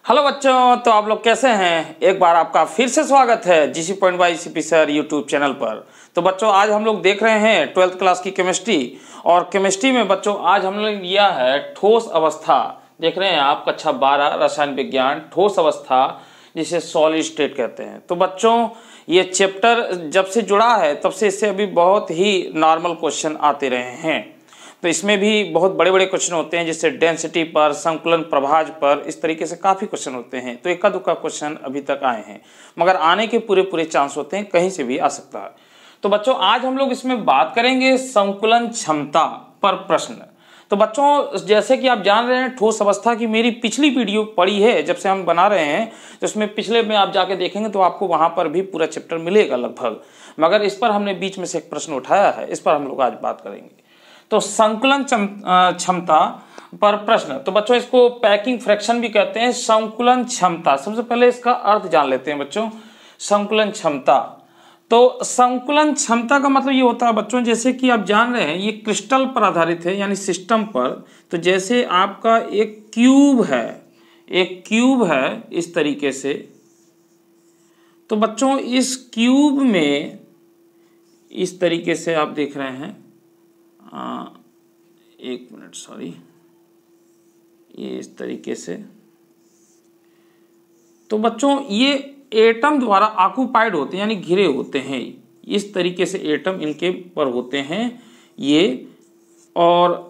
Hello बच्चों, तो आप लोग कैसे हैं। एक बार आपका फिर से स्वागत है GC point by CP sir YouTube channel पर। तो बच्चों आज हम लोग देख रहे हैं 12th क्लास की केमिस्ट्री। और केमिस्ट्री में बच्चों आज हम लोग लिया है ठोस अवस्था। देख रहे हैं आप कक्षा 12 रसायन विज्ञान, ठोस अवस्था जिसे सॉलिड स्टेट कहते हैं। तो बच्चों ये चैप्टर जब से जुड़ा है तब से इससे अभी बहुत ही नॉर्मल क्वेश्चन आते रहे हैं। तो इसमें भी बहुत बड़े बड़े क्वेश्चन होते हैं, जैसे डेंसिटी पर, संकुलन प्रभाज पर, इस तरीके से काफ़ी क्वेश्चन होते हैं। तो इक्का दुक्का क्वेश्चन अभी तक आए हैं, मगर आने के पूरे पूरे चांस होते हैं, कहीं से भी आ सकता है। तो बच्चों आज हम लोग इसमें बात करेंगे संकुलन क्षमता पर प्रश्न। तो बच्चों जैसे कि आप जान रहे हैं ठोस अवस्था की मेरी पिछली वीडियो पड़ी है, जब से हम बना रहे हैं तो उसमें पिछले में आप जाके देखेंगे तो आपको वहां पर भी पूरा चैप्टर मिलेगा लगभग। मगर इस पर हमने बीच में से एक प्रश्न उठाया है, इस पर हम लोग आज बात करेंगे। तो संकुलन क्षमता पर प्रश्न। तो बच्चों इसको पैकिंग फ्रैक्शन भी कहते हैं। संकुलन क्षमता, सबसे पहले इसका अर्थ जान लेते हैं बच्चों। संकुलन क्षमता, तो संकुलन क्षमता का मतलब ये होता है बच्चों, जैसे कि आप जान रहे हैं ये क्रिस्टल पर आधारित है, यानी सिस्टम पर। तो जैसे आपका एक क्यूब है इस तरीके से। तो बच्चों इस क्यूब में इस तरीके से आप देख रहे हैं, एक मिनट सॉरी, ये इस तरीके से। तो बच्चों ये एटम द्वारा ऑक्युपाइड होते हैं, यानी घिरे होते हैं। इस तरीके से एटम इनके पर होते हैं ये, और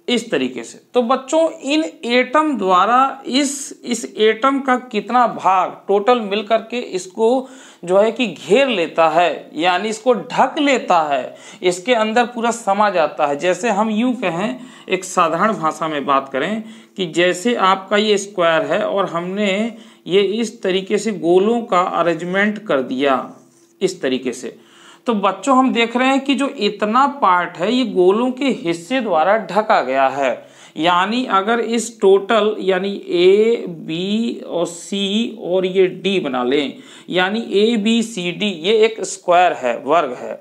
इस तरीके से। तो बच्चों इन एटम द्वारा इस एटम का कितना भाग टोटल मिलकर के इसको जो है कि घेर लेता है, यानी इसको ढक लेता है, इसके अंदर पूरा समा जाता है। जैसे हम यूं कहें, एक साधारण भाषा में बात करें कि जैसे आपका ये स्क्वायर है और हमने ये इस तरीके से गोलों का अरेंजमेंट कर दिया इस तरीके से। तो बच्चों हम देख रहे हैं कि जो इतना पार्ट है ये गोलों के हिस्से द्वारा ढका गया है। यानी अगर इस टोटल यानी ए बी और सी और ये डी बना लें, यानी ए बी सी डी ये एक स्क्वायर है, वर्ग है।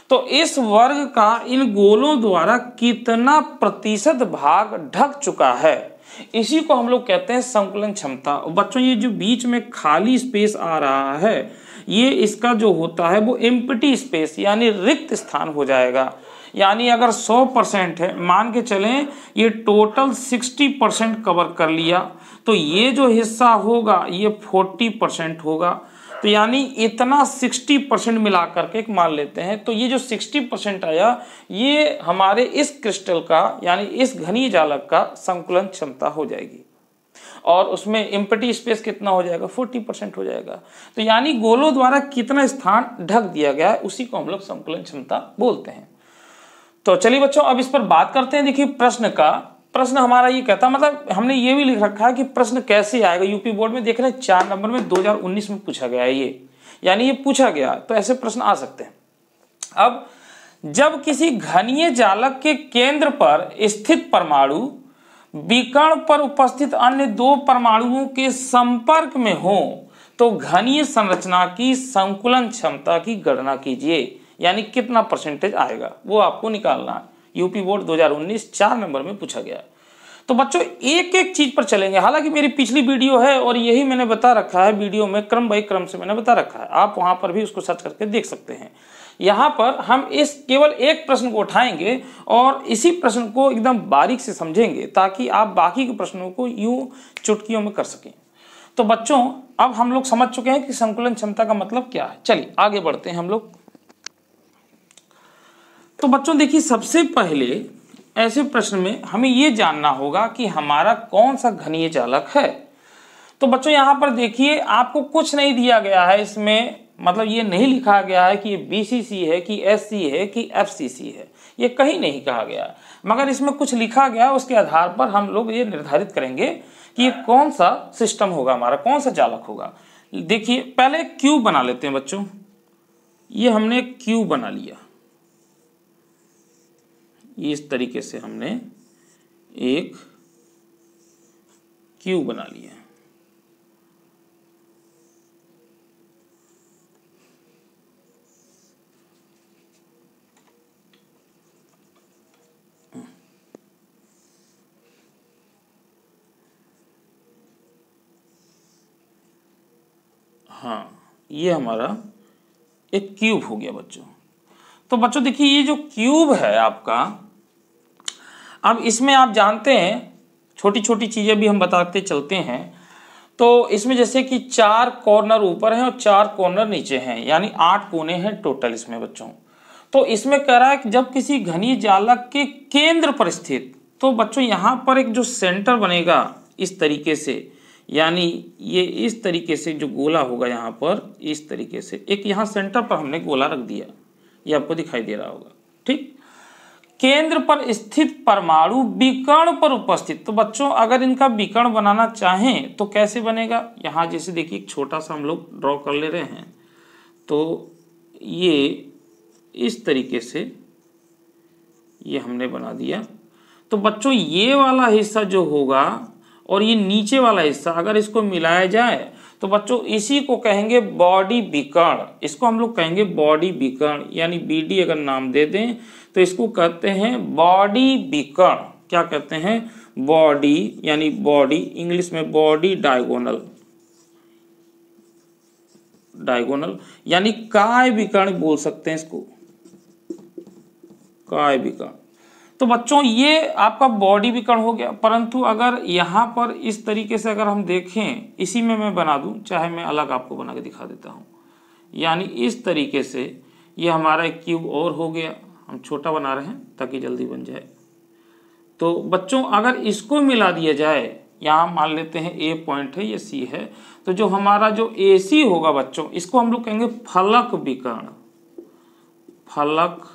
तो इस वर्ग का इन गोलों द्वारा कितना प्रतिशत भाग ढक चुका है, इसी को हम लोग कहते हैं संकुलन क्षमता। बच्चों ये जो बीच में खाली स्पेस आ रहा है, ये इसका जो होता है वो एम्प्टी स्पेस यानी रिक्त स्थान हो जाएगा। यानी अगर 100% है, मान के चलें ये टोटल 60% कवर कर लिया, तो ये जो हिस्सा होगा ये 40% होगा। तो यानी इतना 60% मिला करके एक मान लेते हैं। तो ये जो 60% आया ये हमारे इस क्रिस्टल का यानी इस घनीय जालक का संकुलन क्षमता हो जाएगी, और उसमें एम्प्टी स्पेस कितना हो जाएगा, 40% हो जाएगा। तो यानी गोलों द्वारा कितना स्थान ढक दिया गया है उसी को हम लोग संकुलन क्षमता बोलते हैं। तो चलिए बच्चों अब इस पर बात करते हैं। देखिए प्रश्न हमारा ये कहता, मतलब हमने ये भी लिख रखा है कि प्रश्न कैसे आएगा। यूपी बोर्ड में देख रहे हैं 4 नंबर में 2019 में पूछा गया है ये, यानी ये पूछा गया, तो ऐसे प्रश्न आ सकते हैं। अब जब किसी घनीय जालक के केंद्र पर स्थित परमाणु विकर्ण पर उपस्थित अन्य 2 परमाणुओं के संपर्क में हो तो घनीय संरचना की संकुलन क्षमता की गणना कीजिए, यानी कितना परसेंटेज आएगा वो आपको निकालना है। यूपी बोर्ड 2019 4 नंबर में पूछा गया। तो बच्चों एक एक चीज पर चलेंगे। हालांकि मेरी पिछली वीडियो है और यही मैंने बता रखा है, वीडियो में क्रम बाई क्रम से मैंने बता रखा है, आप वहां पर भी उसको सर्च करके देख सकते हैं। यहाँ पर हम इस केवल एक प्रश्न को उठाएंगे और इसी प्रश्न को एकदम बारीक से समझेंगे, ताकि आप बाकी के प्रश्नों को यूं चुटकियों में कर सकें। तो बच्चों अब हम लोग समझ चुके हैं कि संकुलन क्षमता का मतलब क्या है। चलिए आगे बढ़ते हैं हम लोग। तो बच्चों देखिए सबसे पहले ऐसे प्रश्न में हमें यह जानना होगा कि हमारा कौन सा घनीय जालक है। तो बच्चों यहाँ पर देखिए आपको कुछ नहीं दिया गया है इसमें, मतलब ये नहीं लिखा गया है कि ये BCC है कि SC है कि FCC है, ये कहीं नहीं कहा गया। मगर इसमें कुछ लिखा गया, उसके आधार पर हम लोग ये निर्धारित करेंगे कि ये कौन सा सिस्टम होगा, हमारा कौन सा जालक होगा। देखिए पहले क्यूब बना लेते हैं बच्चों। ये हमने क्यूब बना लिया, इस तरीके से हमने एक क्यूब बना लिया। हाँ, ये हमारा एक क्यूब हो गया बच्चों। तो बच्चों देखिए ये जो क्यूब है आपका, अब इसमें आप जानते हैं छोटी छोटी चीजें भी हम बताते चलते हैं। तो इसमें जैसे कि 4 कॉर्नर ऊपर हैं और 4 कॉर्नर नीचे हैं, यानी 8 कोने हैं टोटल इसमें बच्चों। तो इसमें कह रहा है कि जब किसी घनी जालक के केंद्र पर स्थित, तो बच्चों यहाँ पर एक जो सेंटर बनेगा इस तरीके से, यानी ये इस तरीके से जो गोला होगा यहाँ पर इस तरीके से, एक यहाँ सेंटर पर हमने गोला रख दिया, ये आपको दिखाई दे रहा होगा, ठीक। केंद्र पर स्थित परमाणु विकर्ण पर उपस्थित, तो बच्चों अगर इनका विकर्ण बनाना चाहें तो कैसे बनेगा, यहाँ जैसे देखिए एक छोटा सा हम लोग ड्रॉ कर ले रहे हैं, तो ये इस तरीके से ये हमने बना दिया। तो बच्चों ये वाला हिस्सा जो होगा और ये नीचे वाला हिस्सा अगर इसको मिलाया जाए तो बच्चों इसी को कहेंगे बॉडी विकर्ण, इसको हम लोग कहेंगे बॉडी विकर्ण, यानी बीडी अगर नाम दे दें तो इसको कहते हैं बॉडी विकर्ण। क्या कहते हैं, बॉडी, यानी बॉडी इंग्लिश में बॉडी डायगोनल, डायगोनल यानी काय विकर्ण बोल सकते हैं इसको, काय विकर्ण। तो बच्चों ये आपका बॉडी विकर्ण हो गया। परंतु अगर यहाँ पर इस तरीके से अगर हम देखें, इसी में मैं बना दूं, चाहे मैं अलग आपको बना के दिखा देता हूँ, यानी इस तरीके से ये हमारा एक क्यूब और हो गया। हम छोटा बना रहे हैं ताकि जल्दी बन जाए। तो बच्चों अगर इसको मिला दिया जाए, यहाँ मान लेते हैं ए पॉइंट है, ये सी है, तो जो हमारा जो ए सी होगा बच्चों, इसको हम लोग कहेंगे फलक विकर्ण, फलक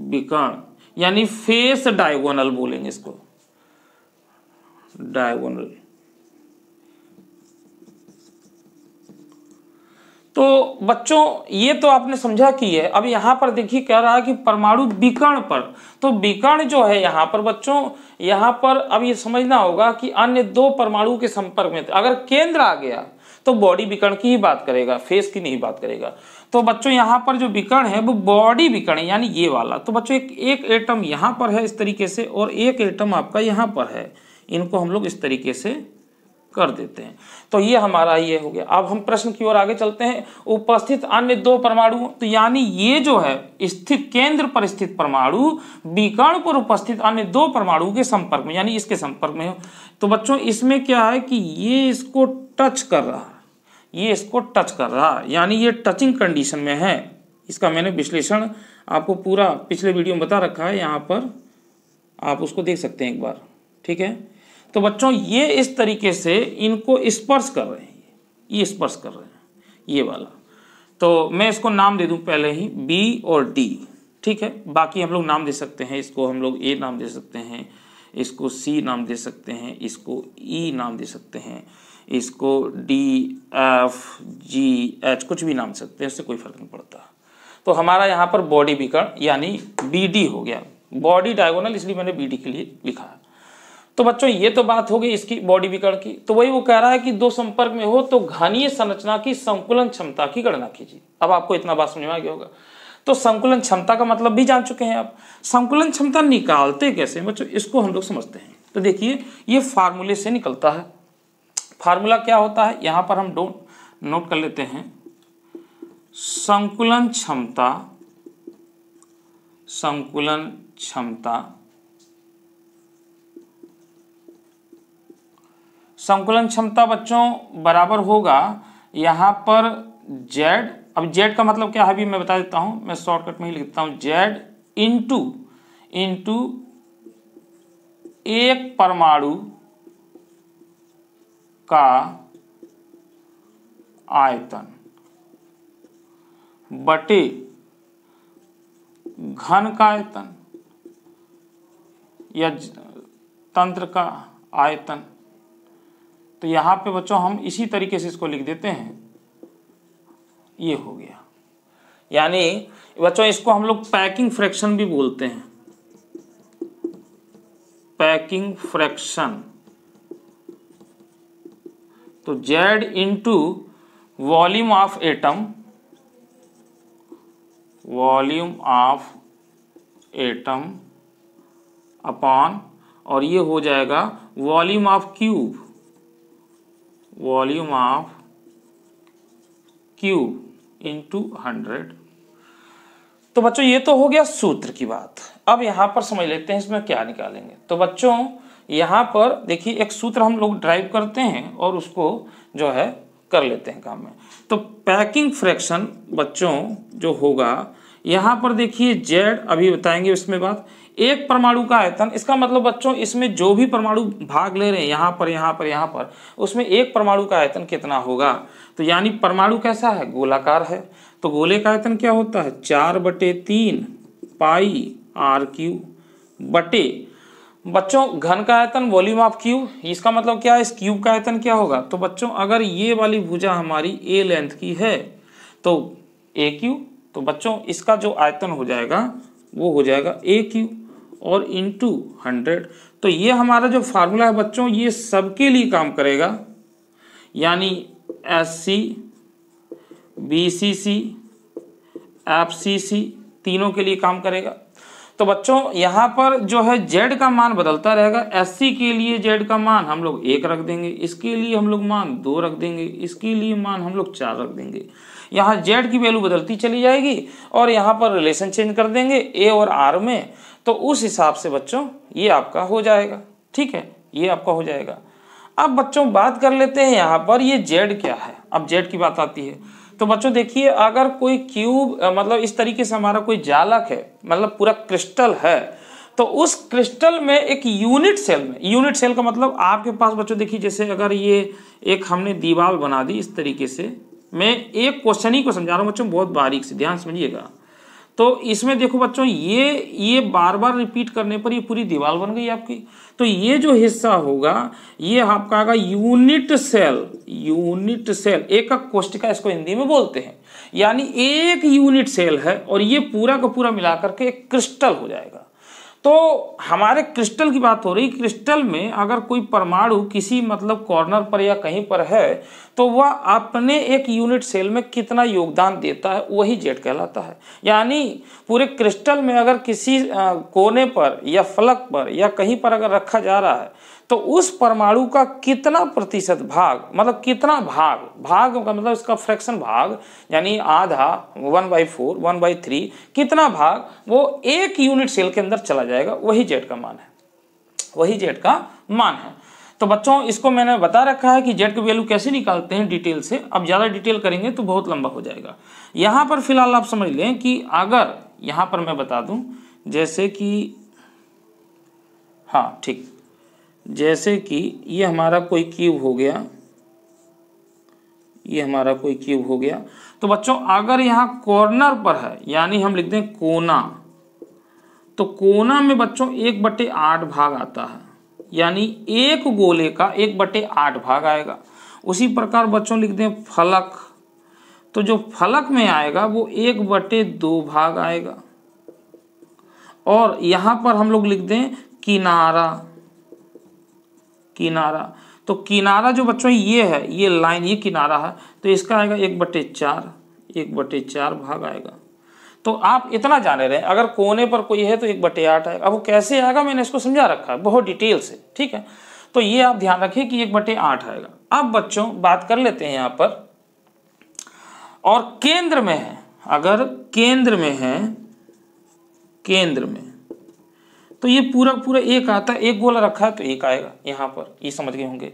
विकर्ण, यानी फेस डायगोनल बोलेंगे इसको, डायगोनल। तो बच्चों ये तो आपने समझा कि है। अब यहां पर देखिए कह रहा है कि परमाणु विकर्ण पर, तो विकर्ण जो है यहां पर बच्चों, यहां पर अब ये समझना होगा कि अन्य 2 परमाणु के संपर्क में अगर केंद्र आ गया तो बॉडी विकर्ण की ही बात करेगा, फेस की नहीं बात करेगा। तो बच्चों यहाँ पर जो विकर्ण है वो बॉडी विकर्ण है, यानी ये वाला। तो बच्चों एक एटम यहाँ पर है इस तरीके से और एक एटम आपका यहाँ पर है, इनको हम लोग इस तरीके से कर देते हैं। तो ये हमारा ये हो गया। अब हम प्रश्न की ओर आगे चलते हैं। उपस्थित अन्य 2 परमाणु, तो यानी ये जो है स्थित केंद्र पर स्थित परमाणु विकर्ण पर उपस्थित अन्य 2 परमाणु के संपर्क में, यानी इसके संपर्क में हो। तो बच्चों इसमें क्या है कि ये इसको टच कर रहा है, ये इसको टच कर रहा है, यानी ये टचिंग कंडीशन में है। इसका मैंने विश्लेषण आपको पूरा पिछले वीडियो में बता रखा है, यहाँ पर आप उसको देख सकते हैं एक बार, ठीक है। तो बच्चों ये इस तरीके से इनको स्पर्श कर रहे हैं, ये स्पर्श कर रहे हैं ये वाला। तो मैं इसको नाम दे दूं पहले ही बी और डी, ठीक है। बाकी हम लोग नाम दे सकते हैं, इसको हम लोग ए नाम दे सकते हैं, इसको सी नाम दे सकते हैं, इसको ई नाम दे सकते हैं, इसको डी एफ जी एच कुछ भी नाम सकते हैं, इससे कोई फर्क नहीं पड़ता। तो हमारा यहाँ पर बॉडी विकर्ण यानी बी डी हो गया, बॉडी डायगोनल इसलिए मैंने बी डी के लिए लिखा है। तो बच्चों ये तो बात हो गई इसकी बॉडी विकर्ण की। तो वही वो कह रहा है कि 2 संपर्क में हो तो घनीय संरचना की संकुलन क्षमता की गणना कीजिए। अब आपको इतना बात समझ में आ गया होगा। तो संकुलन क्षमता का मतलब भी जान चुके हैं आप। संकुलन क्षमता निकालते कैसे बच्चों, इसको हम लोग समझते हैं। तो देखिए ये फार्मूले से निकलता है। फार्मूला क्या होता है यहाँ पर हम नोट कर लेते हैं। संकुलन क्षमता, संकुलन क्षमता, संकुलन क्षमता बच्चों बराबर होगा यहाँ पर z। अब z का मतलब क्या है अभी मैं बता देता हूँ, मैं शॉर्टकट में ही लिखता हूँ, z इंटू एक परमाणु का आयतन बटे घन का आयतन या तंत्र का आयतन। तो यहाँ पे बच्चों हम इसी तरीके से इसको लिख देते हैं, ये हो गया। यानी बच्चों इसको हम लोग पैकिंग फ्रैक्शन भी बोलते हैं, पैकिंग फ्रैक्शन। तो Z into volume of atom, volume of atom upon, और ये हो जाएगा volume of cube, volume of cube into 100। तो बच्चों ये तो हो गया सूत्र की बात। अब यहाँ पर समझ लेते हैं इसमें क्या निकालेंगे। तो बच्चों यहाँ पर देखिए एक सूत्र हम लोग ड्राइव करते हैं और उसको जो है कर लेते हैं काम में। तो पैकिंग फ्रैक्शन बच्चों जो होगा यहाँ पर देखिए जेड, अभी बताएंगे इसमें बात, एक परमाणु का आयतन, इसका मतलब बच्चों इसमें जो भी परमाणु भाग ले रहे हैं यहाँ पर यहाँ पर यहाँ पर, उसमें एक परमाणु का आयतन कितना होगा। तो यानी परमाणु कैसा है, गोलाकार है, तो गोले का आयतन क्या होता है 4/3 पाई r³ बटे बच्चों घन का आयतन वॉल्यूम ऑफ क्यूब। इसका मतलब क्या है, इस क्यूब का आयतन क्या होगा। तो बच्चों अगर ये वाली भुजा हमारी a लेंथ की है तो a³, तो बच्चों इसका जो आयतन हो जाएगा वो हो जाएगा a³ और इंटू 100। तो ये हमारा जो फार्मूला है बच्चों ये सबके लिए काम करेगा, यानी SC, BCC, FCC तीनों के लिए काम करेगा। तो बच्चों यहाँ पर जो है Z का मान बदलता रहेगा। SC के लिए Z का मान हम लोग 1 रख देंगे, इसके लिए हम लोग मान 2 रख देंगे, इसके लिए मान हम लोग 4 रख देंगे। यहाँ Z की वैल्यू बदलती चली जाएगी और यहाँ पर रिलेशन चेंज कर देंगे A और R में, तो उस हिसाब से बच्चों ये आपका हो जाएगा। ठीक है, ये आपका हो जाएगा। अब बच्चों बात कर लेते हैं यहाँ पर ये Z क्या है। अब Z की बात आती है तो बच्चों देखिए अगर कोई क्यूब मतलब इस तरीके से हमारा कोई जालक है, मतलब पूरा क्रिस्टल है, तो उस क्रिस्टल में एक यूनिट सेल में, यूनिट सेल का मतलब आपके पास बच्चों देखिए जैसे अगर ये एक हमने दीवार बना दी इस तरीके से, मैं एक क्वेश्चन ही को समझा रहा हूँ बच्चों, बहुत बारीक से ध्यान समझिएगा। तो इसमें देखो बच्चों ये बार बार रिपीट करने पर ये पूरी दीवार बन गई आपकी। तो ये जो हिस्सा होगा ये आपका आएगा यूनिट सेल। यूनिट सेल एकक कोशिका इसको हिंदी में बोलते हैं, यानी एक यूनिट सेल है और ये पूरा का पूरा मिलाकर के एक क्रिस्टल हो जाएगा। तो हमारे क्रिस्टल की बात हो रही, क्रिस्टल में अगर कोई परमाणु किसी मतलब कॉर्नर पर या कहीं पर है तो वह अपने एक यूनिट सेल में कितना योगदान देता है वही जेड कहलाता है। यानी पूरे क्रिस्टल में अगर किसी कोने पर या फलक पर या कहीं पर अगर रखा जा रहा है तो उस परमाणु का कितना प्रतिशत भाग, मतलब कितना भाग का मतलब इसका फ्रैक्शन भाग, यानी आधा 1/4 1/3 कितना भाग वो एक यूनिट सेल के अंदर चला जाएगा, वही जेड का मान है, वही जेड का मान है। तो बच्चों इसको मैंने बता रखा है कि जेड की वैल्यू कैसे निकालते हैं डिटेल से। अब ज़्यादा डिटेल करेंगे तो बहुत लंबा हो जाएगा। यहाँ पर फिलहाल आप समझ लें कि अगर यहाँ पर मैं बता दूँ जैसे कि, हाँ ठीक, जैसे कि ये हमारा कोई क्यूब हो गया, ये हमारा कोई क्यूब हो गया, तो बच्चों अगर यहाँ कॉर्नर पर है यानी हम लिख दें कोना, तो कोना में बच्चों 1/8 भाग आता है, यानी एक गोले का 1/8 भाग आएगा। उसी प्रकार बच्चों लिख दें फलक, तो जो फलक में आएगा वो 1/2 भाग आएगा। और यहाँ पर हम लोग लिख दें किनारा, किनारा, तो किनारा जो बच्चों ये है, ये लाइन, ये किनारा है, तो इसका आएगा 1/4 भाग आएगा। तो आप इतना जाने रहे, अगर कोने पर कोई है तो 1/8 आएगा। अब वो कैसे आएगा मैंने इसको समझा रखा है बहुत डिटेल से, ठीक है। तो ये आप ध्यान रखिए कि 1/8 आएगा। अब बच्चों बात कर लेते हैं यहाँ पर, और केंद्र में है, अगर केंद्र में है, केंद्र में, तो ये पूरा पूरा एक आता है, एक गोला रखा है तो एक आएगा यहाँ पर, ये समझ गए होंगे।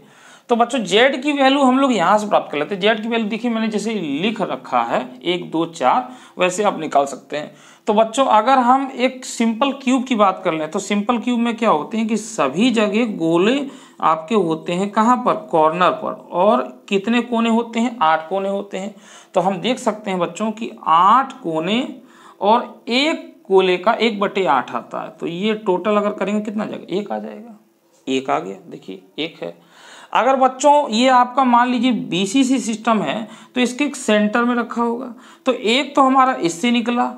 तो बच्चों जेड की वैल्यू हम लोग यहाँ से प्राप्त कर लेते हैं। जेड की वैल्यू देखिए मैंने जैसे लिख रखा है 1 2 4, वैसे आप निकाल सकते हैं। तो बच्चों अगर हम एक सिंपल क्यूब की बात कर लें तो सिंपल क्यूब में क्या होते हैं कि सभी जगह गोले आपके होते हैं, कहाँ पर, कॉर्नर पर, और कितने कोने होते हैं, 8 कोने होते हैं। तो हम देख सकते हैं बच्चों की 8 कोने और एक गोले का 1/8 आता है। तो ये टोटल अगर करेंगे कितना जाएगा, 1 आ जाएगा, 1 आ गया, देखिए 1 है। अगर बच्चों ये आपका मान लीजिए BCC सिस्टम है तो इसके एक सेंटर में रखा होगा, तो एक तो हमारा इससे निकला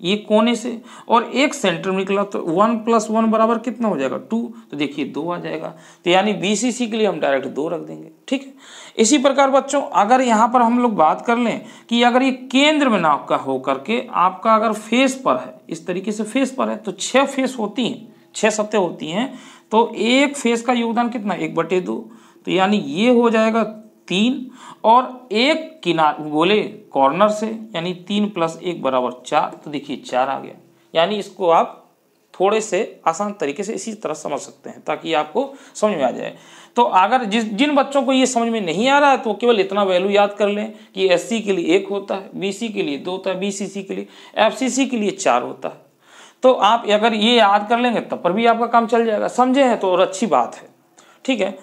ये कोने से और एक सेंटर में निकला, तो 1 + 1 बराबर कितना हो जाएगा 2, तो देखिए 2 आ जाएगा। तो यानी BCC के लिए हम डायरेक्ट 2 रख देंगे, ठीक है। इसी प्रकार बच्चों अगर यहाँ पर हम लोग बात कर लें कि अगर ये केंद्र में नाव का हो करके आपका अगर फेस पर है, इस तरीके से फेस पर है, तो 6 फेस होती हैं, 6 सतह होती हैं, तो एक फेस का योगदान कितना 1/2, तो यानी ये हो जाएगा 3 और एक किनार गोले कॉर्नर से, यानी 3 + 1 = 4। तो देखिए 4 आ गया। यानी इसको आप थोड़े से आसान तरीके से इसी तरह समझ सकते हैं ताकि आपको समझ में आ जाए। तो अगर जिन बच्चों को ये समझ में नहीं आ रहा है तो केवल इतना वैल्यू याद कर लें कि SC के लिए 1 होता है, BC के लिए 2 होता है, BCC के लिए, FCC के लिए 4 होता है। तो आप अगर ये याद कर लेंगे तब पर भी आपका काम चल जाएगा। समझे हैं तो और अच्छी बात है, ठीक है।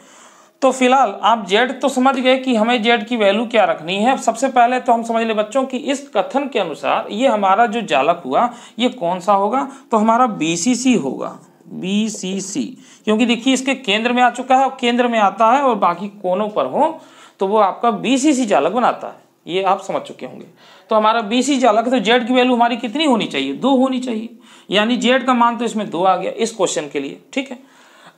तो फिलहाल आप Z तो समझ गए कि हमें Z की वैल्यू क्या रखनी है। सबसे पहले तो हम समझ ले बच्चों कि इस कथन के अनुसार ये हमारा जो जालक हुआ ये कौन सा होगा, तो हमारा BCC होगा, BCC। क्योंकि देखिए इसके केंद्र में आ चुका है, केंद्र में आता है और बाकी कोनों पर हो तो वो आपका BCC जालक बनाता है। ये आप समझ चुके होंगे। तो हमारा BC जालक, तो Z की वैल्यू हमारी कितनी होनी चाहिए, 2 होनी चाहिए। यानी Z का मान तो इसमें 2 आ गया इस क्वेश्चन के लिए, ठीक है।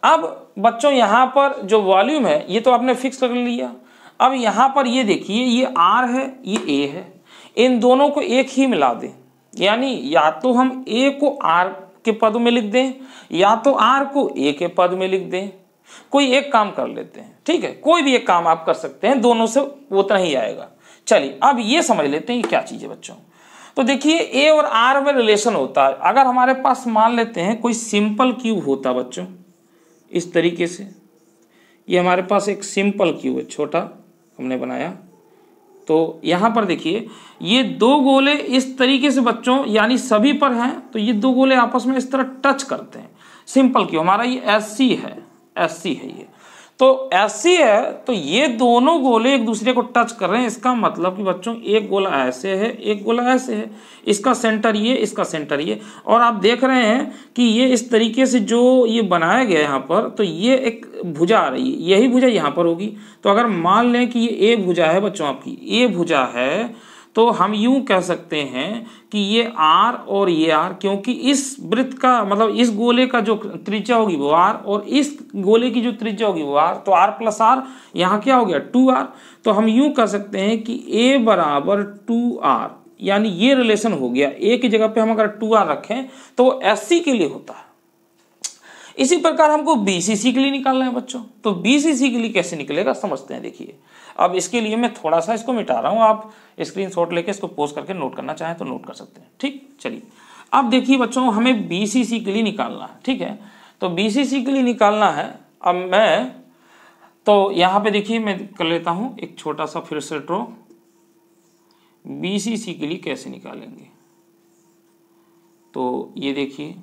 अब बच्चों यहाँ पर जो वॉल्यूम है ये तो आपने फिक्स कर लिया। अब यहाँ पर ये देखिए ये R है, ये A है, इन दोनों को एक ही मिला दें। यानी या तो हम A को R के पद में लिख दें या तो R को A के पद में लिख दें। कोई एक काम कर लेते हैं, ठीक है, कोई भी एक काम आप कर सकते हैं, दोनों से उतना ही आएगा। चलिए अब ये समझ लेते हैं ये क्या चीज़ है बच्चों। तो देखिए A और R में रिलेशन होता है। अगर हमारे पास मान लेते हैं कोई सिंपल क्यूब होता बच्चों इस तरीके से, ये हमारे पास एक सिंपल क्यूब है, छोटा हमने बनाया। तो यहाँ पर देखिए ये 2 गोले इस तरीके से बच्चों, यानी सभी पर हैं, तो ये 2 गोले आपस में इस तरह टच करते हैं। सिंपल क्यूब हमारा ये SC है, SC है ये। तो SC है तो ये दोनों गोले एक दूसरे को टच कर रहे हैं। इसका मतलब कि बच्चों एक गोला ऐसे है, एक गोला ऐसे है, इसका सेंटर ये, इसका सेंटर ये। और आप देख रहे हैं कि ये इस तरीके से जो ये बनाया गया यहाँ पर, तो ये एक भुजा आ रही है, यही भुजा यहाँ पर होगी। तो अगर मान लें कि ये A भुजा है बच्चों, आपकी A भुजा है, तो हम यूं कह सकते हैं कि ये R और ये R, क्योंकि इस वृत्त का मतलब इस गोले का जो त्रिज्या होगी वो R और इस गोले की जो त्रिज्या होगी वो R, तो R + R यहाँ क्या हो गया 2R। तो हम यूं कह सकते हैं कि A = 2R, यानी ये रिलेशन हो गया। A की जगह पे हम अगर 2R रखें तो वो SC के लिए होता है। इसी प्रकार हमको BCC के लिए निकालना है बच्चों। तो BCC के लिए कैसे निकलेगा समझते हैं। देखिए अब इसके लिए मैं थोड़ा सा इसको मिटा रहा हूँ, आप स्क्रीनशॉट लेके इसको पोस्ट करके नोट करना चाहें तो नोट कर सकते हैं, ठीक। चलिए अब देखिए बच्चों हमें BCC के लिए निकालना है, ठीक है। तो BCC के लिए निकालना है। अब मैं तो यहाँ पे देखिए मैं कर लेता हूँ एक छोटा सा फिर से ड्रॉ। BCC के लिए कैसे निकालेंगे, तो ये देखिए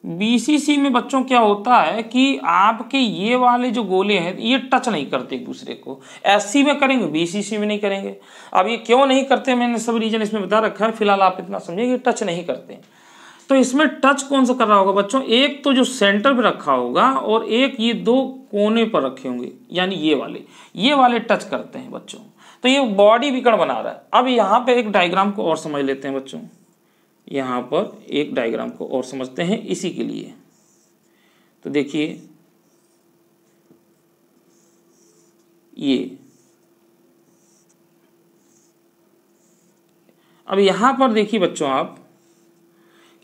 BCC में बच्चों क्या होता है कि आपके ये वाले जो गोले हैं ये टच नहीं करते एक दूसरे को। SC में करेंगे, BCC में नहीं करेंगे। अब ये क्यों नहीं करते मैंने सब रीजन इसमें बता रखा है, फिलहाल आप इतना समझिए कि टच नहीं करते। तो इसमें टच कौन सा कर रहा होगा बच्चों, एक तो जो सेंटर पे रखा होगा और एक ये 2 कोने पर रखे होंगे, यानी ये वाले टच करते हैं बच्चों। तो ये बॉडी विकर्ण बना रहा है। अब यहाँ पे एक डायग्राम को और समझ लेते हैं बच्चों, यहाँ पर एक डायग्राम को और समझते हैं इसी के लिए। तो देखिए ये अब यहाँ पर देखिए बच्चों आप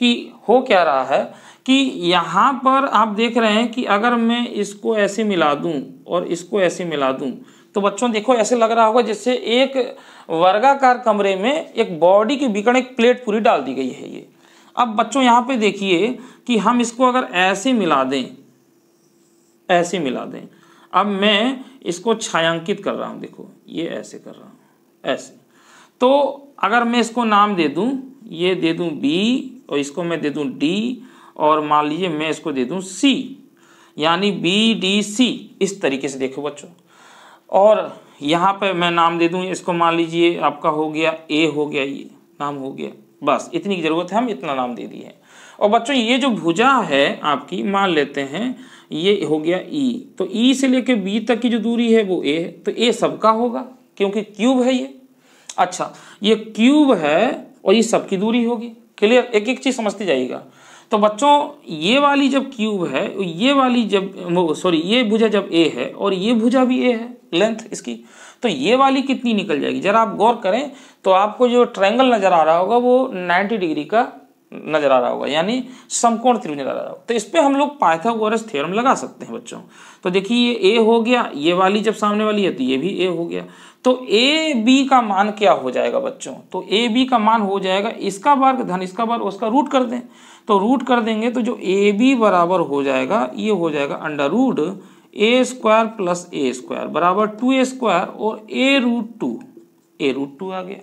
कि हो क्या रहा है कि यहाँ पर आप देख रहे हैं कि अगर मैं इसको ऐसे मिला दूं और इसको ऐसे मिला दूं तो बच्चों देखो ऐसे लग रहा होगा जैसे एक वर्गाकार कमरे में एक बॉडी की विकर्ण एक प्लेट पूरी डाल दी गई है ये। अब बच्चों यहाँ पे देखिए कि हम इसको अगर ऐसे मिला दें, ऐसे मिला दें, अब मैं इसको छायांकित कर रहा हूँ, देखो ये ऐसे कर रहा हूँ, ऐसे। तो अगर मैं इसको नाम दे दूं, ये दे दूं B और इसको मैं दे दूं D और मान लीजिए मैं इसको दे दूं C, यानी BDC इस तरीके से देखो बच्चों। और यहाँ पे मैं नाम दे दूं इसको, मान लीजिए आपका हो गया A हो गया, ये नाम हो गया, बस इतनी की जरूरत है, हम इतना नाम दे दिए। और बच्चों ये जो भुजा है आपकी मान लेते हैं ये हो गया E, तो E से लेके B तक की जो दूरी है वो A है, तो A सबका होगा क्योंकि क्यूब है ये। अच्छा ये क्यूब है और ये सबकी दूरी होगी। क्लियर, एक एक चीज समझते जाइएगा। तो बच्चों ये वाली जब क्यूब है, ये वाली जब सॉरी ये भुजा जब A है और ये भुजा भी A है लेंथ इसकी, तो ये वाली कितनी निकल जाएगी जरा आप गौर करें। तो आपको जो ट्रायंगल नजर आ रहा होगा वो 90 डिग्री का नजर आ रहा होगा, यानी समकोण त्रिभुज नजर आ रहा होगा। तो इस पे हम लोग पाइथागोरस थ्योरम लगा सकते हैं बच्चों। तो देखिए ये ए हो गया, ये वाली जब सामने वाली है तो ये भी ए हो गया। तो ए बी का मान क्या हो जाएगा बच्चों? तो ए बी का मान हो जाएगा इसका वर्ग धन इसका वर्ग, उसका रूट कर दें। तो रूट कर देंगे तो जो ए बी बराबर हो जाएगा, ये हो जाएगा अंडर रूट ए स्क्वायर प्लस ए स्क्वायर बराबर 2a² और a रूट 2 आ गया।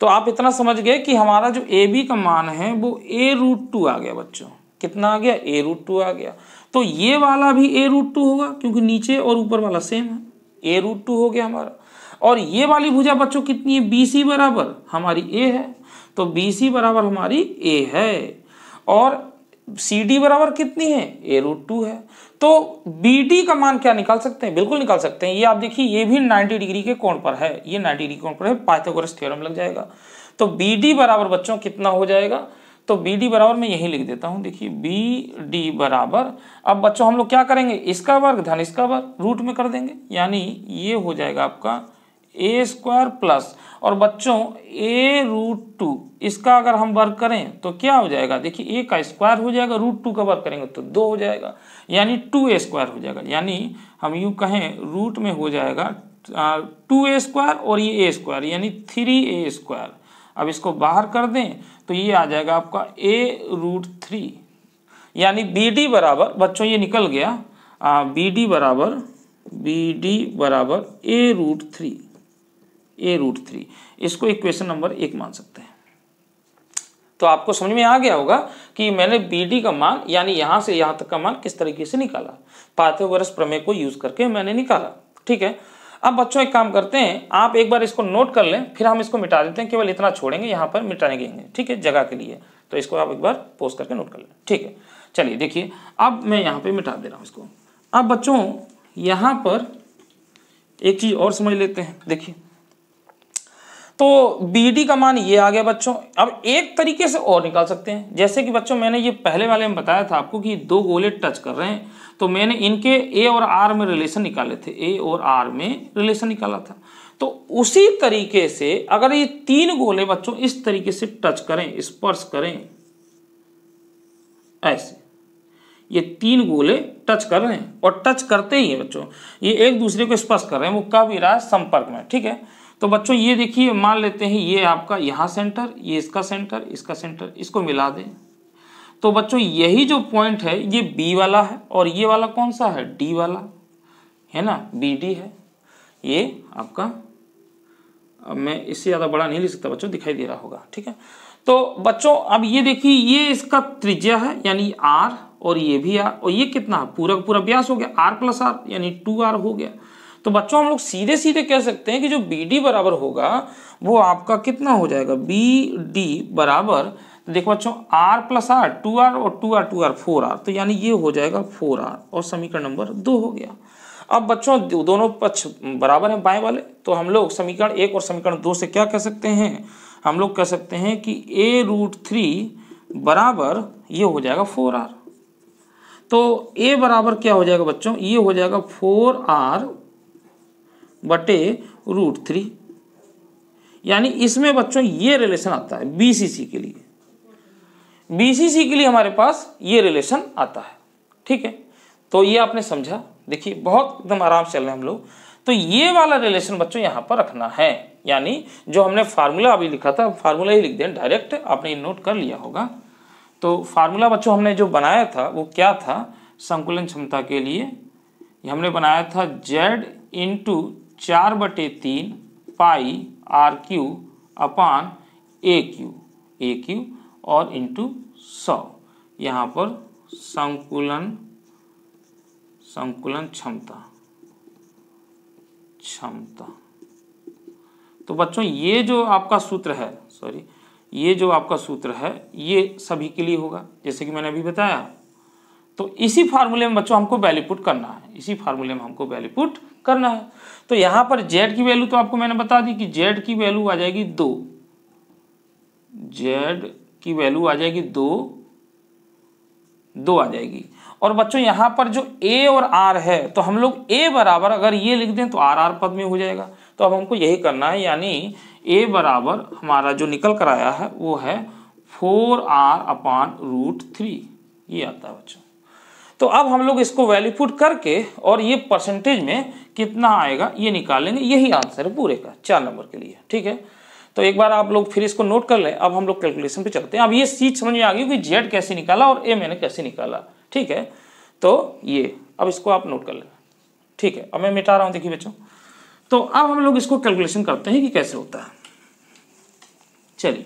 तो आप इतना समझ गए कि हमारा जो ए बी का मान है वो a√2 आ गया बच्चों। कितना आ गया? a√2 आ गया। तो ये वाला भी a√2 होगा क्योंकि नीचे और ऊपर वाला सेम है, a√2 हो गया हमारा। और ये वाली भुजा बच्चों कितनी है? BC बराबर हमारी a है, तो BC बराबर हमारी a है। और CD बराबर कितनी है? a√2 है। तो BD का मान क्या निकाल सकते हैं? बिल्कुल निकाल सकते हैं। ये आप देखिए ये भी 90 डिग्री के कोण पर है, ये 90 डिग्री कोण पर है, पाइथागोरस थ्योरम लग जाएगा। तो BD बराबर बच्चों कितना हो जाएगा? तो BD बराबर मैं यही लिख देता हूं, देखिए BD बराबर, अब बच्चों हम लोग क्या करेंगे? इसका वर्ग धन इसका वर्ग रूट में कर देंगे, यानी ये हो जाएगा आपका a² प्लस, और बच्चों a√2 इसका अगर हम वर्ग करें तो क्या हो जाएगा? देखिए a का स्क्वायर हो जाएगा, √2 का वर्ग करेंगे तो 2 हो जाएगा, यानी 2a² हो जाएगा। यानी हम यूं कहें रूट में हो जाएगा 2a² और ये a² यानी 3a²। अब इसको बाहर कर दें तो ये आ जाएगा आपका a√3, यानी BD बराबर बच्चों ये निकल गया, BD बराबर a√3। इसको इक्वेशन नंबर 1 मान सकते हैं। तो आपको समझ में आ गया होगा कि मैंने BD का मान यानी यहां से यहां तक का मान किस तरीके से निकाला, पाइथागोरस प्रमेय को यूज करके मैंने निकाला। ठीक है, अब बच्चों एक काम करते हैं, आप एक बार इसको नोट कर लें, फिर हम इसको मिटा देते हैं, केवल इतना छोड़ेंगे, यहाँ पर मिटाएंगे। ठीक है, जगह के लिए, तो इसको आप एक बार पोस्ट करके नोट कर लें। ठीक है, चलिए देखिए अब मैं यहाँ पे मिटा दे रहा हूँ इसको। अब बच्चों यहाँ पर एक चीज और समझ लेते हैं। देखिए तो BD का मान ये आ गया बच्चों। अब एक तरीके से और निकाल सकते हैं, जैसे कि बच्चों मैंने ये पहले वाले में बताया था आपको कि दो गोले टच कर रहे हैं, तो मैंने इनके A और R में रिलेशन निकाले थे, A और R में रिलेशन निकाला था। तो उसी तरीके से अगर ये तीन गोले बच्चों इस तरीके से टच करें, स्पर्श करें, ऐसे ये तीन गोले टच कर रहे हैं और टच करते ही है बच्चों ये एक दूसरे को स्पर्श कर रहे हैं, वो कब भी रहा है? संपर्क में। ठीक है, तो बच्चों ये देखिए मान लेते हैं ये आपका यहाँ सेंटर, ये इसका सेंटर, इसका सेंटर, इसको मिला दें तो बच्चों यही जो पॉइंट है ये B वाला है और ये वाला कौन सा है? D वाला है ना, BD है ये आपका। अब मैं इससे ज़्यादा बड़ा नहीं लिख सकता बच्चों, दिखाई दे रहा होगा। ठीक है, तो बच्चों अब ये देखिए ये इसका त्रिज्या है यानी R, और ये भी R, और ये कितना? पूरा पूरा व्यास हो गया, R प्लस R यानी 2R हो गया। तो बच्चों हम लोग सीधे सीधे कह सकते हैं कि जो BD बराबर होगा वो आपका कितना हो जाएगा? BD बराबर, देखो बच्चों R प्लस R 2R और 2R 4R, तो यानी ये हो जाएगा 4R, और समीकरण नंबर 2 हो गया। अब बच्चों दोनों पक्ष बराबर हैं बाएं वाले, तो हम लोग समीकरण 1 और समीकरण 2 से क्या कह सकते हैं? हम लोग कह सकते हैं कि a√3 बराबर ये हो जाएगा 4R। तो a बराबर क्या हो जाएगा बच्चों? ये हो जाएगा 4R बटे √3, यानी इसमें बच्चों ये रिलेशन आता है BCC के लिए। BCC के लिए हमारे पास ये रिलेशन आता है। ठीक है, तो ये आपने समझा। देखिए बहुत एकदम आराम से चल रहे हैं हम लोग। तो ये वाला रिलेशन बच्चों यहाँ पर रखना है, यानी जो हमने फार्मूला अभी लिखा था, फार्मूला ही लिख दें डायरेक्ट, आपने नोट कर लिया होगा। तो फार्मूला बच्चों हमने जो बनाया था वो क्या था? संकुलन क्षमता के लिए हमने बनाया था Z × 4/3 पाई RQ अपान AQ और इंटू 100, यहाँ पर संकुलन क्षमता। तो बच्चों ये जो आपका सूत्र है, ये जो आपका सूत्र है ये सभी के लिए होगा, जैसे कि मैंने अभी बताया। तो इसी फार्मूले में बच्चों हमको वैल्यू पुट करना है, इसी फार्मूले में हमको वैल्यू पुट करना है। तो यहाँ पर Z की वैल्यू तो आपको मैंने बता दी कि Z की वैल्यू आ जाएगी 2, Z की वैल्यू आ जाएगी 2 आ जाएगी। और बच्चों यहाँ पर जो A और R है तो हम लोग A बराबर अगर ये लिख दें तो RR पद में हो जाएगा। तो अब हमको यही करना है, यानी A बराबर हमारा जो निकल कर आया है वो है 4r/√3 ये आता है बच्चों। तो अब हम लोग इसको वैल्यू पुट करके और ये परसेंटेज में कितना आएगा ये निकालेंगे। यही आंसर है पूरे का 4 नंबर के लिए, ठीक है। तो एक बार आप लोग फिर इसको नोट कर लें। अब हम लोग कैलकुलेशन पे चलते हैं। अब ये चीज समझ में आ गई कि जेड कैसे निकाला और ए मैंने कैसे निकाला, ठीक है। तो ये अब इसको आप नोट कर लें, ठीक है। अब मैं मिटा रहा हूं, देखिए बच्चों। तो अब हम लोग इसको कैलकुलेशन करते हैं कि कैसे होता है। चलिए,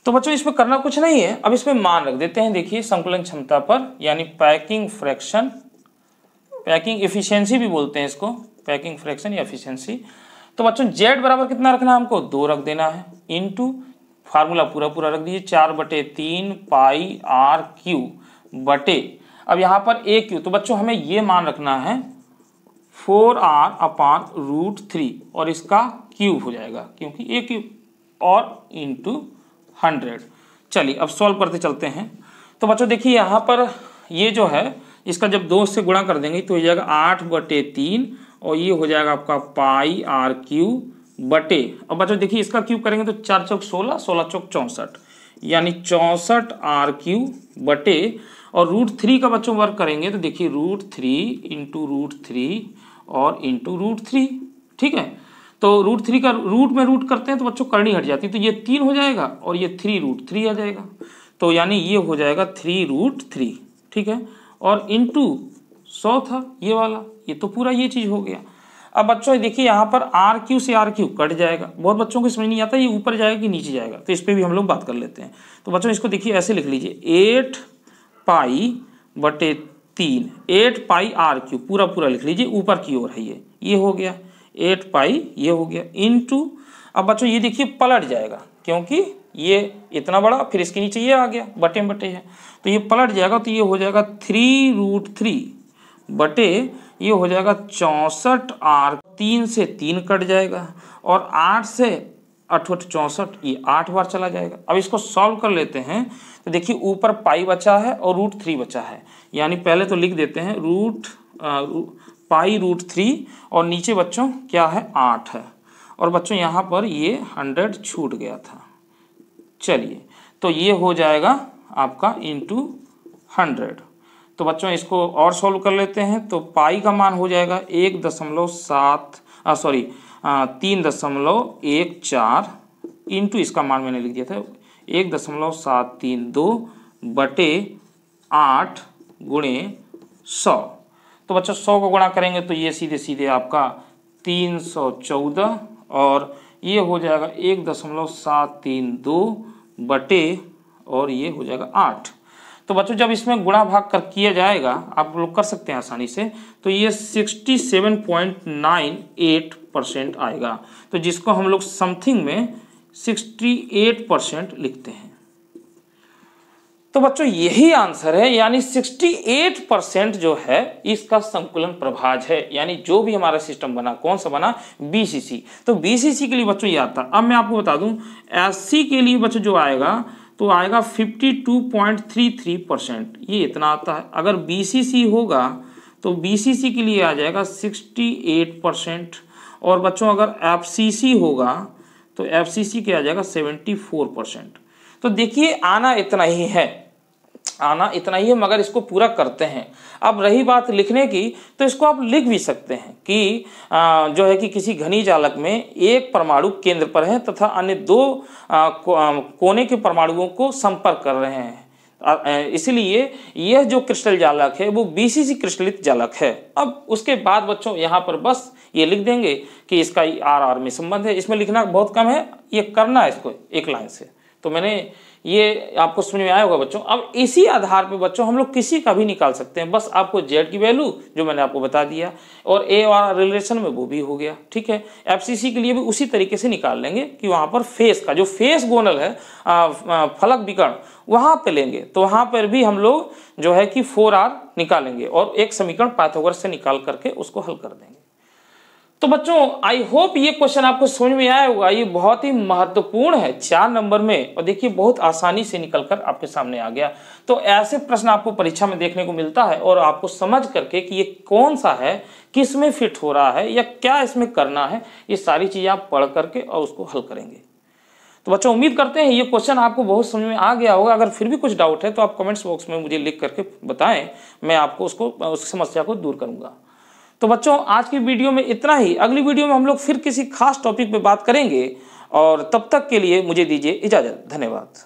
तो बच्चों इसमें करना कुछ नहीं है। अब इसमें मान रख देते हैं। देखिए संकुलन क्षमता पर, यानी पैकिंग फ्रैक्शन, पैकिंग एफिशिएंसी भी बोलते हैं इसको, पैकिंग फ्रैक्शन या एफिशिएंसी। तो बच्चों जेड बराबर कितना रखना है हमको, 2 रख देना है, इनटू फार्मूला पूरा रख दीजिए, 4/3 पाई आर क्यू बटे, अब यहाँ पर ए क्यू। तो बच्चों हमें ये मान रखना है 4r/√3 और इसका क्यूब हो जाएगा क्योंकि ए क्यूब, और इंटू 100। चलिए अब सॉल्व करते चलते हैं। तो बच्चों देखिए यहाँ पर ये जो है इसका जब 2 से गुणा कर देंगे तो हो जाएगा 8/3 और ये हो जाएगा आपका पाई आर क्यूब बटे, अब बच्चों देखिए इसका क्यूब करेंगे तो 4 चौक 16, 16 चौक 64, यानी 64r³ बटे, और √3 का बच्चों वर्क करेंगे तो देखिए √3 इंटू √3 और इंटू √3, ठीक है। तो √3 का रूट में रूट करते हैं तो बच्चों करनी हट जाती है, तो ये 3 हो जाएगा और ये 3√3 आ जाएगा, तो यानी ये हो जाएगा 3√3, ठीक है। और इंटू 100 था ये वाला, ये तो पूरा ये चीज़ हो गया। अब बच्चों देखिए यहाँ पर r³ से r³ कट जाएगा, बहुत बच्चों को समझ नहीं आता ये ऊपर जाएगा कि नीचे जाएगा, तो इस पर भी हम लोग बात कर लेते हैं। तो बच्चों इसको देखिए ऐसे लिख लीजिए 8 पाई/3, 8 पाई r³ पूरा लिख लीजिए, ऊपर की ओर है ये हो गया 8 पाई, ये हो गया इंटू, अब बच्चों ये देखिए पलट जाएगा क्योंकि ये इतना बड़ा, फिर इसके नीचे ये आ गया, बटे बटे है, तो ये पलट जाएगा, तो ये हो जाएगा 3√3 बटे, ये हो जाएगा 64r, 3 से 3 कट जाएगा और 8 से 8 64, ये 8 बार चला जाएगा। अब इसको सॉल्व कर लेते हैं तो देखिए ऊपर पाई बचा है और √3 बचा है, यानी पहले तो लिख देते हैं पाई√3 और नीचे बच्चों क्या है 8 है, और बच्चों यहाँ पर ये 100 छूट गया था। चलिए तो ये हो जाएगा आपका इंटू 100। तो बच्चों इसको और सॉल्व कर लेते हैं, तो पाई का मान हो जाएगा 3.14 इंटू इसका मान मैंने लिख दिया था 1.732 बटे 8 गुणे 100। तो बच्चों 100 को गुणा करेंगे तो ये सीधे सीधे आपका 314 और ये हो जाएगा 1.732 बटे, और ये हो जाएगा 8। तो बच्चों जब इसमें गुणा भाग कर किया जाएगा, आप लोग कर सकते हैं आसानी से, तो ये 67.98% आएगा, तो जिसको हम लोग समथिंग में 68% लिखते हैं। तो बच्चों यही आंसर है, यानी 68% जो है इसका संकुलन प्रभाज है, यानी जो भी हमारा सिस्टम बना, कौन सा बना, बीसीसी। तो बीसीसी के लिए बच्चों ये आता है। अब मैं आपको बता दूं एससी के लिए बच्चों जो आएगा तो आएगा 52.33%, ये इतना आता है। अगर बीसीसी होगा तो बीसीसी के लिए आ जाएगा 68%, और बच्चों अगर एफसीसी होगा तो एफसीसी के आ जाएगा 74%। तो देखिए आना इतना ही है, मगर इसको पूरा करते हैं। अब रही बात लिखने की, तो इसको आप लिख भी सकते हैं कि जो है कि किसी घनी जालक में एक परमाणु केंद्र पर है तथा अन्य 2 कोने के परमाणुओं को संपर्क कर रहे हैं, इसलिए यह जो क्रिस्टल जालक है वो बीसीसी क्रिस्टलित जालक है। अब उसके बाद बच्चों यहाँ पर बस ये लिख देंगे कि इसका आर में संबंध है। इसमें लिखना बहुत कम है, ये करना है इसको एक लाइन से। तो मैंने ये आपको समझ में आया होगा बच्चों। अब इसी आधार पे बच्चों हम लोग किसी का भी निकाल सकते हैं, बस आपको जेड की वैल्यू जो मैंने आपको बता दिया, और ए और रिलेशन में वो भी हो गया, ठीक है। एफसीसी के लिए भी उसी तरीके से निकाल लेंगे कि वहां पर फेस का जो फेस गोनल है, फलक विकर्ण, वहां पे लेंगे, तो वहां पर भी हम लोग जो है कि 4r निकालेंगे और एक समीकरण पाइथागोरस से निकाल करके उसको हल कर देंगे। तो बच्चों आई होप ये क्वेश्चन आपको समझ में आया होगा। ये बहुत ही महत्वपूर्ण है 4 नंबर में, और देखिए बहुत आसानी से निकलकर आपके सामने आ गया। तो ऐसे प्रश्न आपको परीक्षा में देखने को मिलता है, और आपको समझ करके कि ये कौन सा है, किस में फिट हो रहा है, या क्या इसमें करना है, ये सारी चीजें आप पढ़ करके और उसको हल करेंगे। तो बच्चों उम्मीद करते हैं ये क्वेश्चन आपको बहुत समझ में आ गया होगा। अगर फिर भी कुछ डाउट है तो आप कमेंट्स बॉक्स में मुझे लिख करके बताएं, मैं आपको उस समस्या को दूर करूंगा। तो बच्चों आज की वीडियो में इतना ही। अगली वीडियो में हम लोग फिर किसी खास टॉपिक पे बात करेंगे, और तब तक के लिए मुझे दीजिए इजाजत। धन्यवाद।